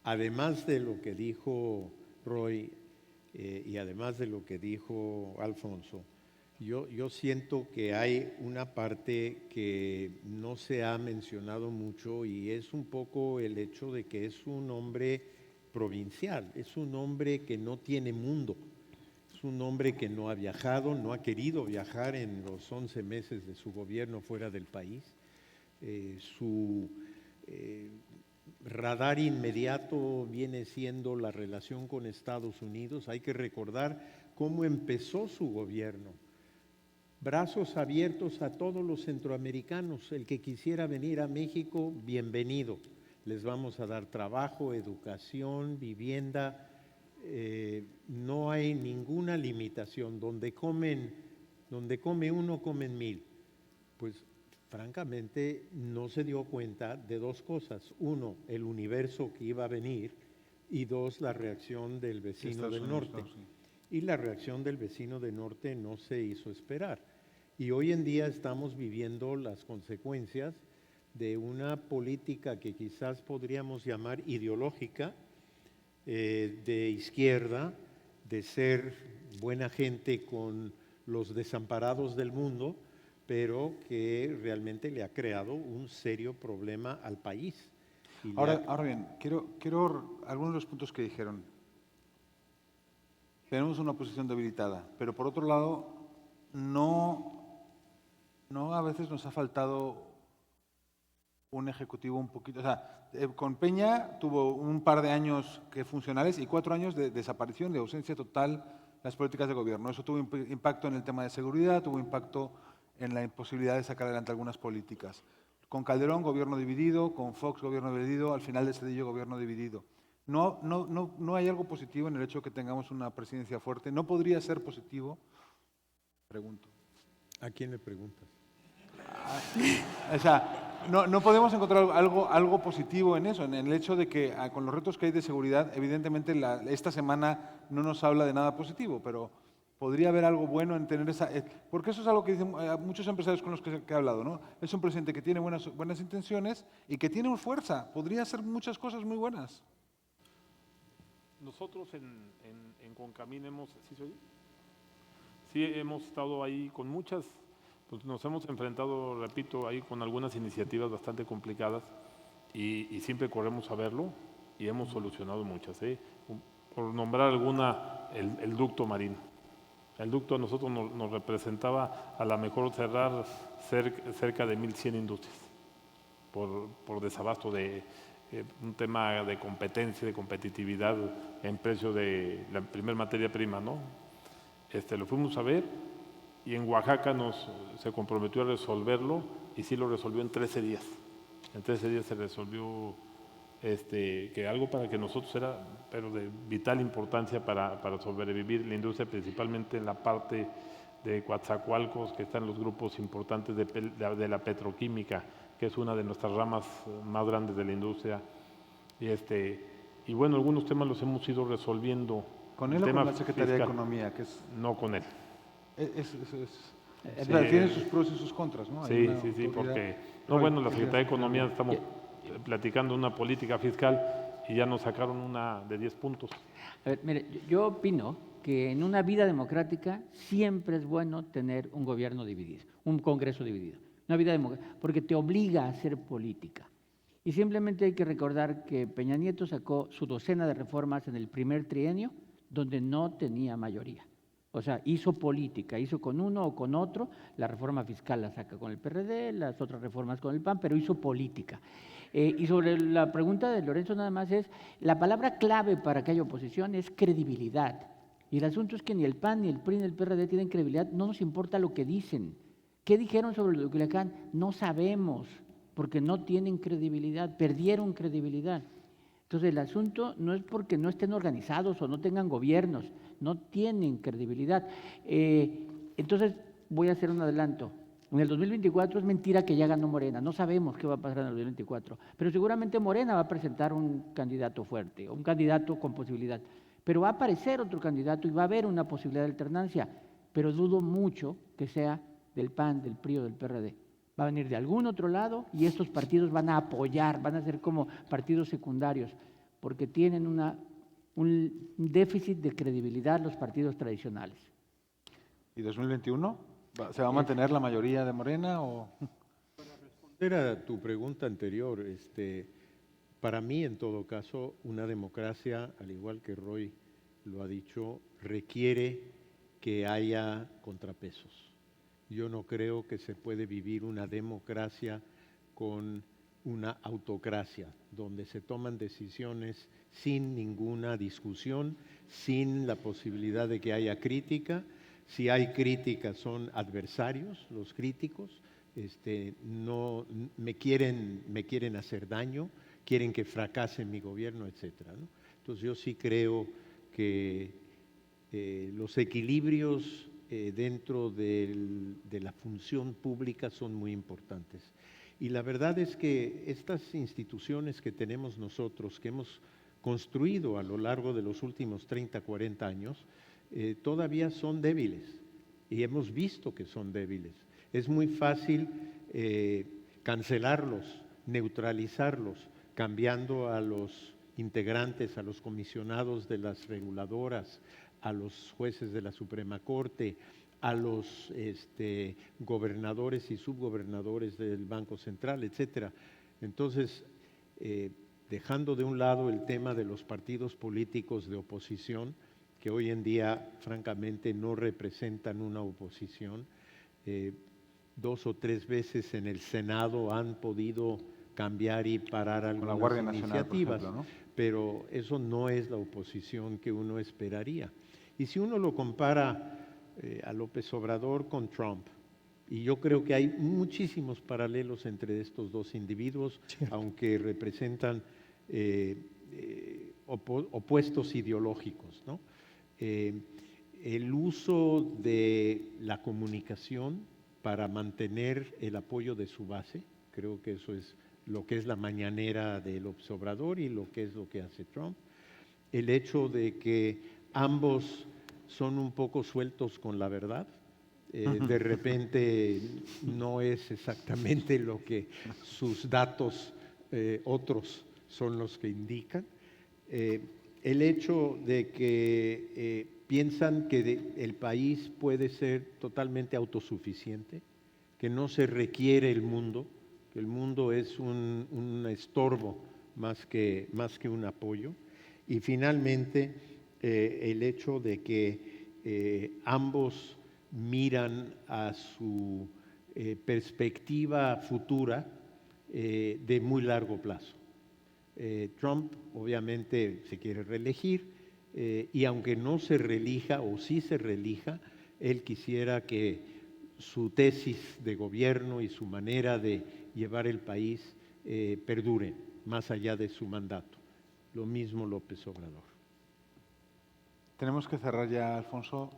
además de lo que dijo Roy y además de lo que dijo Alfonso, yo siento que hay una parte que no se ha mencionado mucho y es un poco el hecho de que es un hombre provincial, es un hombre que no tiene mundo, es un hombre que no ha viajado, no ha querido viajar en los 11 meses de su gobierno fuera del país. Su radar inmediato viene siendo la relación con Estados Unidos. Hay que recordar cómo empezó su gobierno. Brazos abiertos a todos los centroamericanos. El que quisiera venir a México, bienvenido. Les vamos a dar trabajo, educación, vivienda. No hay ninguna limitación. Donde come uno, comen mil. Pues francamente no se dio cuenta de dos cosas. Uno, el universo que iba a venir, y dos, la reacción del vecino del norte. Y la reacción del vecino del norte no se hizo esperar. Y hoy en día estamos viviendo las consecuencias de una política que quizás podríamos llamar ideológica, de izquierda, de ser buena gente con los desamparados del mundo, pero que realmente le ha creado un serio problema al país. Ahora bien, quiero algunos de los puntos que dijeron. Tenemos una oposición debilitada, pero por otro lado, no a veces nos ha faltado un ejecutivo un poquito, o sea, con Peña tuvo un par de años que funcionales y 4 años de desaparición, de ausencia total de las políticas de gobierno. Eso tuvo impacto en el tema de seguridad, tuvo impacto en la imposibilidad de sacar adelante algunas políticas. Con Calderón, gobierno dividido, con Fox, gobierno dividido, al final de Cedillo, gobierno dividido. No hay algo positivo en el hecho de que tengamos una presidencia fuerte. ¿No podría ser positivo? Pregunto. ¿A quién le preguntas? O sea, no podemos encontrar algo positivo en eso, en el hecho de que con los retos que hay de seguridad, evidentemente esta semana no nos habla de nada positivo, pero podría haber algo bueno en tener esa... porque eso es algo que dicen muchos empresarios con los que he hablado, ¿no? Es un presidente que tiene buenas intenciones y que tiene fuerza, podría hacer muchas cosas muy buenas. Nosotros en Concamín hemos, ¿sí se oye? Sí, hemos estado ahí con muchas, pues nos hemos enfrentado, repito, ahí con algunas iniciativas bastante complicadas y siempre corremos a verlo y hemos solucionado muchas. Por nombrar alguna, el ducto marino. El ducto a nosotros nos representaba a lo mejor cerrar cerca de 1.100 industrias por desabasto de un tema de competencia, de competitividad en precio de la primera materia prima, ¿no? Lo fuimos a ver y en Oaxaca se comprometió a resolverlo y sí lo resolvió en 13 días. En 13 días se resolvió que algo para que nosotros era, pero de vital importancia para sobrevivir la industria, principalmente en la parte de Coatzacoalcos, que están los grupos importantes de la petroquímica, que es una de nuestras ramas más grandes de la industria. Y bueno, algunos temas los hemos ido resolviendo. ¿Con él o con la Secretaría de Economía? No, con él. Claro, tiene sus pros y sus contras, ¿no? Sí, porque... bueno, la Secretaría de Economía estamos platicando una política fiscal y ya nos sacaron una de 10 puntos. A ver, mire, yo opino que en una vida democrática siempre es bueno tener un gobierno dividido, un Congreso dividido. Una vida democrática, porque te obliga a hacer política. Y simplemente hay que recordar que Peña Nieto sacó su docena de reformas en el primer trienio donde no tenía mayoría. O sea, hizo política, hizo con uno o con otro, la reforma fiscal la saca con el PRD, las otras reformas con el PAN, pero hizo política. Y sobre la pregunta de Lorenzo nada más la palabra clave para que haya oposición es credibilidad. Y el asunto es que ni el PAN, ni el PRI, ni el PRD tienen credibilidad, no nos importa lo que dicen. ¿Qué dijeron sobre lo de Culiacán? No sabemos, porque no tienen credibilidad, perdieron credibilidad. Entonces el asunto no es porque no estén organizados o no tengan gobiernos, no tienen credibilidad. Entonces voy a hacer un adelanto. En el 2024 es mentira que ya ganó Morena, no sabemos qué va a pasar en el 2024, pero seguramente Morena va a presentar un candidato fuerte, un candidato con posibilidad, pero va a aparecer otro candidato y va a haber una posibilidad de alternancia, pero dudo mucho que sea del PAN, del PRI o del PRD. Va a venir de algún otro lado y estos partidos van a apoyar, van a ser como partidos secundarios, porque tienen un déficit de credibilidad los partidos tradicionales. ¿Y 2021? ¿Se va a mantener la mayoría de Morena o...? Para responder a tu pregunta anterior, para mí, en todo caso, una democracia, al igual que Roy lo ha dicho, requiere que haya contrapesos. Yo no creo que se puede vivir una democracia con una autocracia, donde se toman decisiones sin ninguna discusión, sin la posibilidad de que haya crítica. Si hay crítica son adversarios, los críticos, no me quieren hacer daño, quieren que fracase mi gobierno, etcétera, ¿no? Entonces yo sí creo que los equilibrios dentro de la función pública son muy importantes. Y la verdad es que estas instituciones que tenemos nosotros, que hemos construido a lo largo de los últimos 30, 40 años, todavía son débiles y hemos visto que son débiles. Es muy fácil cancelarlos, neutralizarlos, cambiando a los integrantes, a los comisionados de las reguladoras, a los jueces de la Suprema Corte, a los gobernadores y subgobernadores del Banco Central, etcétera. Entonces, dejando de un lado el tema de los partidos políticos de oposición, que hoy en día, francamente, no representan una oposición. 2 o 3 veces en el Senado han podido cambiar y parar algunas iniciativas, por ejemplo, ¿no? Pero eso no es la oposición que uno esperaría. Y si uno lo compara a López Obrador con Trump, Y yo creo que hay muchísimos paralelos entre estos dos individuos, aunque representan opuestos ideológicos, ¿no? El uso de la comunicación para mantener el apoyo de su base, creo que eso es lo que es la mañanera del López Obrador y lo que hace Trump. El hecho de que ambos son un poco sueltos con la verdad, de repente no es exactamente lo que sus datos otros son los que indican. El hecho de que piensan que el país puede ser totalmente autosuficiente, que no se requiere el mundo, que el mundo es un estorbo más que un apoyo. Y finalmente, el hecho de que ambos miran a su perspectiva futura de muy largo plazo. Trump obviamente se quiere reelegir y aunque no se reelija o sí se reelija, él quisiera que su tesis de gobierno y su manera de llevar el país perdure más allá de su mandato. Lo mismo López Obrador. Tenemos que cerrar ya, Alfonso.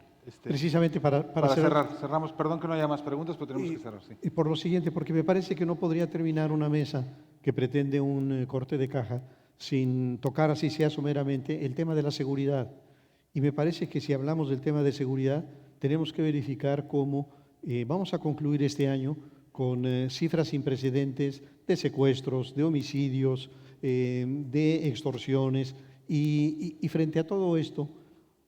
Precisamente para cerrar. Cerramos. Perdón que no haya más preguntas, pero tenemos que cerrar, sí. Y por lo siguiente, porque me parece que no podría terminar una mesa que pretende un corte de caja sin tocar, así sea someramente, el tema de la seguridad. Y me parece que si hablamos del tema de seguridad, tenemos que verificar cómo vamos a concluir este año con cifras sin precedentes de secuestros, de homicidios, de extorsiones. Y frente a todo esto,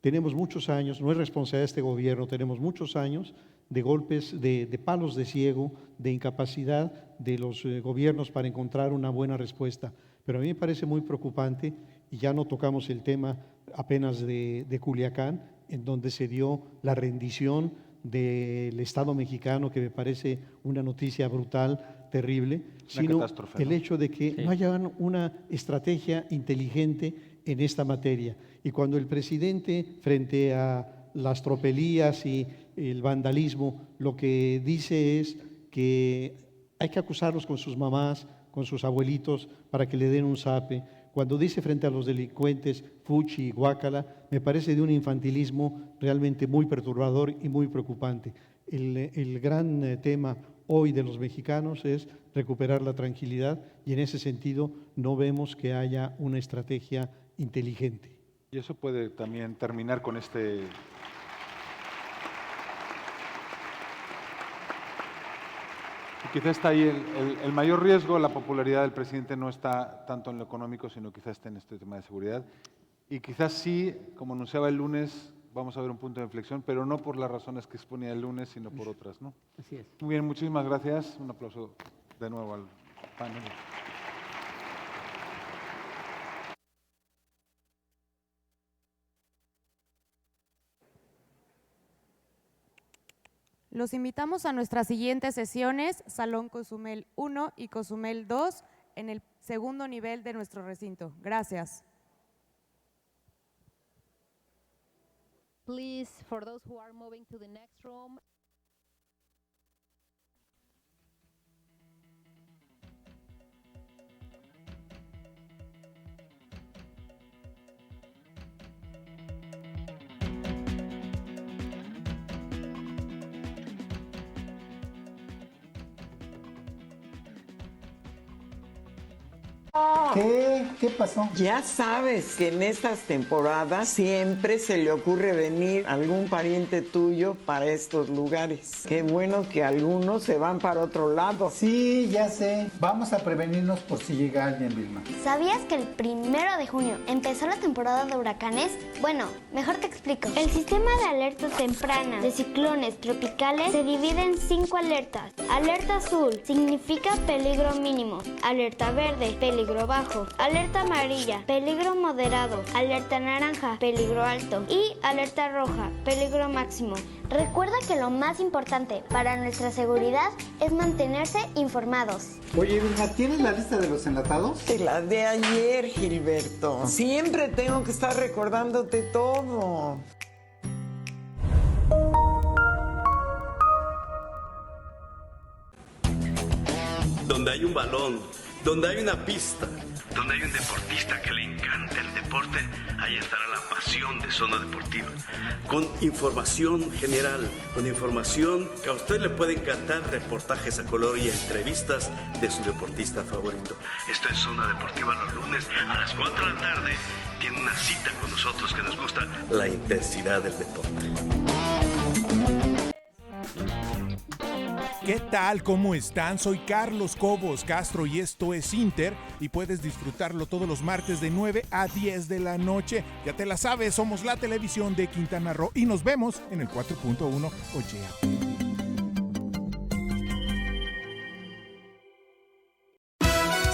tenemos muchos años, no es responsabilidad de este gobierno, tenemos muchos años de golpes, de palos de ciego, de incapacidad de los gobiernos para encontrar una buena respuesta. Pero a mí me parece muy preocupante, y ya no tocamos el tema apenas de Culiacán, en donde se dio la rendición del Estado mexicano, que me parece una noticia brutal, terrible, sino el hecho de que no haya una estrategia inteligente en esta materia. Y cuando el presidente, frente a las tropelías y el vandalismo, lo que dice es que hay que acusarlos con sus mamás, con sus abuelitos, para que le den un zape. Cuando dice frente a los delincuentes fuchi y guácala, me parece de un infantilismo realmente muy perturbador y muy preocupante. El gran tema hoy de los mexicanos es recuperar la tranquilidad, y en ese sentido no vemos que haya una estrategia inteligente. Y eso puede también terminar con este... Y quizá está ahí el mayor riesgo. La popularidad del presidente no está tanto en lo económico, sino quizá está en este tema de seguridad. Y quizás sí, como anunciaba el lunes, vamos a ver un punto de inflexión, pero no por las razones que exponía el lunes, sino por otras, ¿no? Así es. Muy bien, muchísimas gracias. Un aplauso de nuevo al panel. Los invitamos a nuestras siguientes sesiones, Salón Cozumel 1 y Cozumel 2, en el segundo nivel de nuestro recinto. Gracias. Please, for those who are moving to the next room. ¿Qué pasó? Ya sabes que en estas temporadas siempre se le ocurre venir algún pariente tuyo para estos lugares. Qué bueno que algunos se van para otro lado. Sí, ya sé. Vamos a prevenirnos por si llega alguien, Vilma. ¿Sabías que el 1 de junio empezó la temporada de huracanes? Bueno, mejor te explico. El sistema de alertas tempranas de ciclones tropicales se divide en 5 alertas. Alerta azul significa peligro mínimo. Alerta verde, peligro bajo. Alerta amarilla, peligro moderado. Alerta naranja, peligro alto. Y alerta roja, peligro máximo. Recuerda que lo más importante para nuestra seguridad es mantenerse informados. Oye, Vilma, ¿tienes la lista de los enlatados? Te la de ayer, Gilberto. Siempre tengo que estar recordándote todo. donde hay un balón, donde hay una pista, donde hay un deportista que le encanta el deporte, ahí estará la pasión de Zona Deportiva. Con información general, con información que a usted le puede encantar, reportajes a color y entrevistas de su deportista favorito. Esto es Zona Deportiva los lunes a las 4 de la tarde. Tiene una cita con nosotros que nos gusta la intensidad del deporte. ¿Qué tal? ¿Cómo están? Soy Carlos Cobos Castro y esto es Inter y puedes disfrutarlo todos los martes de 9 a 10 de la noche. Ya te la sabes, somos la televisión de Quintana Roo y nos vemos en el 4.1 Ochea.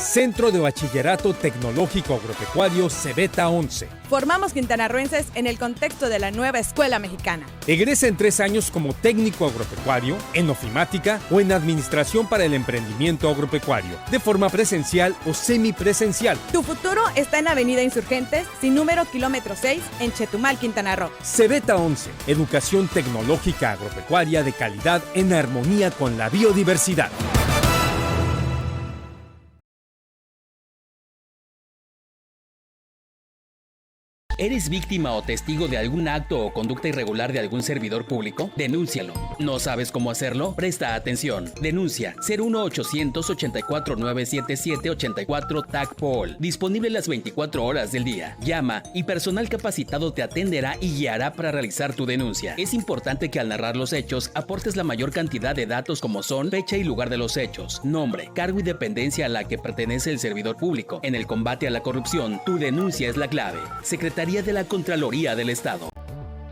Centro de Bachillerato Tecnológico Agropecuario Cebeta 11. Formamos quintanarroenses en el contexto de la nueva escuela mexicana. Egresa en 3 años como técnico agropecuario, en ofimática o en administración para el emprendimiento agropecuario, de forma presencial o semipresencial. Tu futuro está en Avenida Insurgentes, sin número kilómetro 6, en Chetumal, Quintana Roo. Cebeta 11. Educación tecnológica agropecuaria de calidad en armonía con la biodiversidad. ¿Eres víctima o testigo de algún acto o conducta irregular de algún servidor público? Denúncialo. ¿No sabes cómo hacerlo? Presta atención. Denuncia 01800-849-7784 TACPOL. Disponible las 24 horas del día. Llama y personal capacitado te atenderá y guiará para realizar tu denuncia. Es importante que al narrar los hechos aportes la mayor cantidad de datos como son fecha y lugar de los hechos, nombre, cargo y dependencia a la que pertenece el servidor público. En el combate a la corrupción, tu denuncia es la clave. Secretaría de la Contraloría del Estado.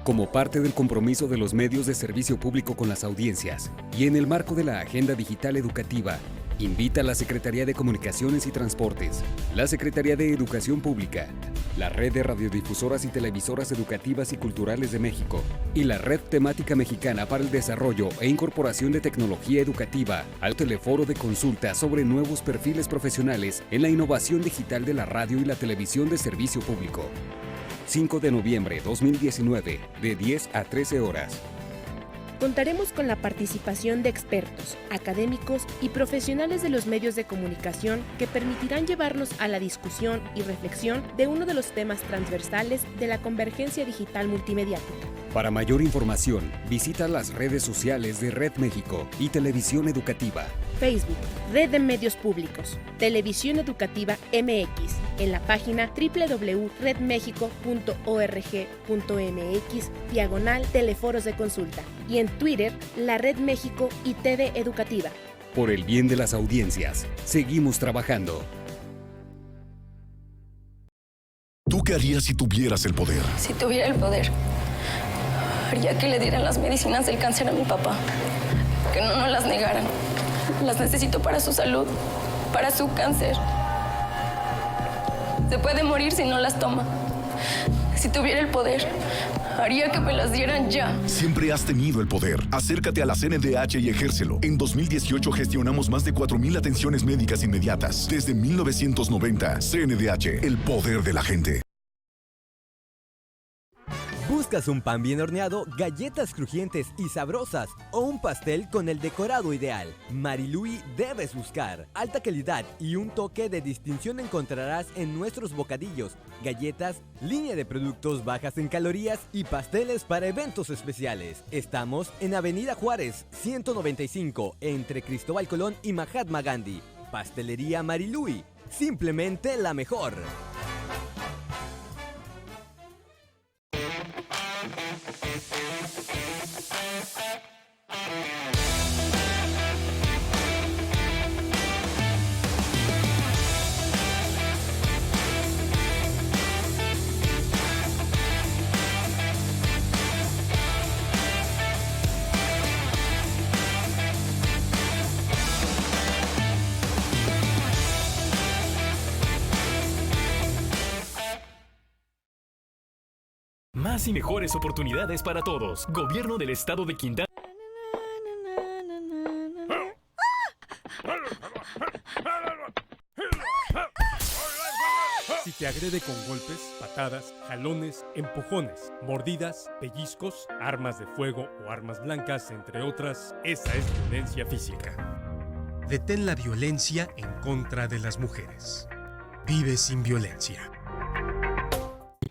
Como parte del compromiso de los medios de servicio público con las audiencias y en el marco de la Agenda Digital Educativa, invita a la Secretaría de Comunicaciones y Transportes, la Secretaría de Educación Pública, la Red de Radiodifusoras y Televisoras Educativas y Culturales de México y la Red Temática Mexicana para el Desarrollo e Incorporación de Tecnología Educativa al teleforo de consulta sobre nuevos perfiles profesionales en la innovación digital de la radio y la televisión de servicio público. 5 de noviembre 2019, de 10 a 13 horas. Contaremos con la participación de expertos, académicos y profesionales de los medios de comunicación que permitirán llevarnos a la discusión y reflexión de uno de los temas transversales de la convergencia digital multimediática. Para mayor información, visita las redes sociales de Red México y Televisión Educativa. Facebook, Red de Medios Públicos, Televisión Educativa MX, en la página www.redmexico.org.mx/teleforos de consulta y en Twitter, la Red México y TV Educativa. Por el bien de las audiencias, seguimos trabajando. ¿Tú qué harías si tuvieras el poder? Si tuviera el poder, haría que le dieran las medicinas del cáncer a mi papá, que no nos las negaran. Las necesito para su salud, para su cáncer. Se puede morir si no las toma. Si tuviera el poder, haría que me las dieran ya. Siempre has tenido el poder. Acércate a la CNDH y ejércelo. En 2018 gestionamos más de 4,000 atenciones médicas inmediatas. Desde 1990, CNDH, el poder de la gente. ¿Buscas un pan bien horneado, galletas crujientes y sabrosas o un pastel con el decorado ideal? Marilui debes buscar. Alta calidad y un toque de distinción encontrarás en nuestros bocadillos, galletas, línea de productos bajas en calorías y pasteles para eventos especiales. Estamos en Avenida Juárez, 195, entre Cristóbal Colón y Mahatma Gandhi. Pastelería Marilui, simplemente la mejor. Más y mejores oportunidades para todos. Gobierno del Estado de Quintana. Si te agrede con golpes, patadas, jalones, empujones, mordidas, pellizcos, armas de fuego o armas blancas, entre otras, esa es violencia física. Detén la violencia en contra de las mujeres. Vive sin violencia.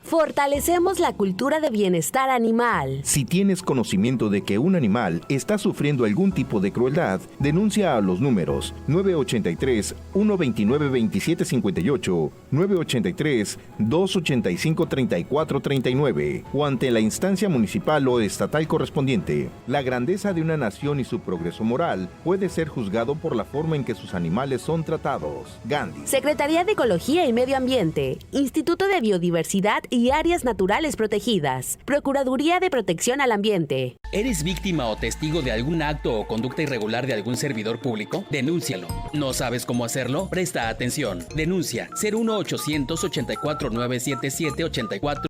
Fortalecemos la cultura de bienestar animal. Si tienes conocimiento de que un animal está sufriendo algún tipo de crueldad, denuncia a los números 983-129-2758, 983-285-3439 o ante la instancia municipal o estatal correspondiente. La grandeza de una nación y su progreso moral puede ser juzgado por la forma en que sus animales son tratados. Gandhi. Secretaría de Ecología y Medio Ambiente, Instituto de Biodiversidad y Áreas Naturales Protegidas, Procuraduría de Protección al Ambiente. ¿Eres víctima o testigo de algún acto o conducta irregular de algún servidor público? Denúncialo. ¿No sabes cómo hacerlo? Presta atención. Denuncia 01800 84 977 84